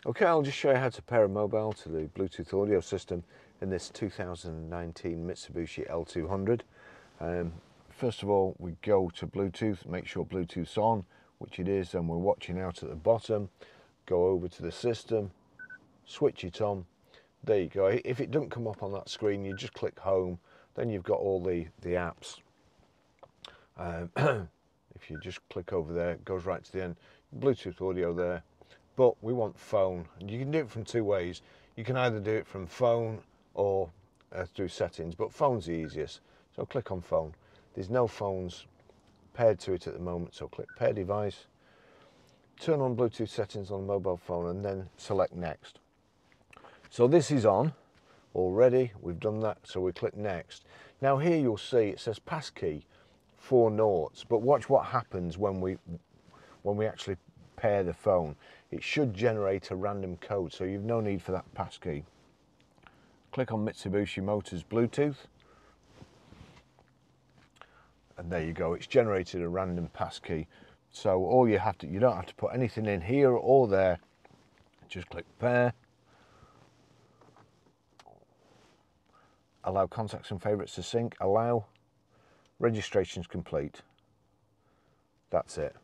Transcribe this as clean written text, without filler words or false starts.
Okay, I'll just show you how to pair a mobile to the Bluetooth audio system in this 2019 Mitsubishi L200. First of all, we go to Bluetooth, make sure Bluetooth's on, which it is, and we're watching out at the bottom. Go over to the system, switch it on. There you go. If it doesn't come up on that screen, you just click home, then you've got all the apps. If you just click over there, it goes right to the end. Bluetooth audio there. But we want phone, and you can do it from two ways. You can either do it from phone or through settings, but phone's the easiest. So click on phone. There's no phones paired to it at the moment, so click pair device, turn on Bluetooth settings on the mobile phone, and then select next. So this is on already, we've done that, so we click next. Now here you'll see it says passkey 4 noughts, but watch what happens when we actually pair the phone. It should generate a random code, so you've no need for that passkey. Click on Mitsubishi Motors Bluetooth, and there you go, it's generated a random passkey. So all you don't have to put anything in here or there, just click pair, allow contacts and favourites to sync, allow, registration's complete. That's it.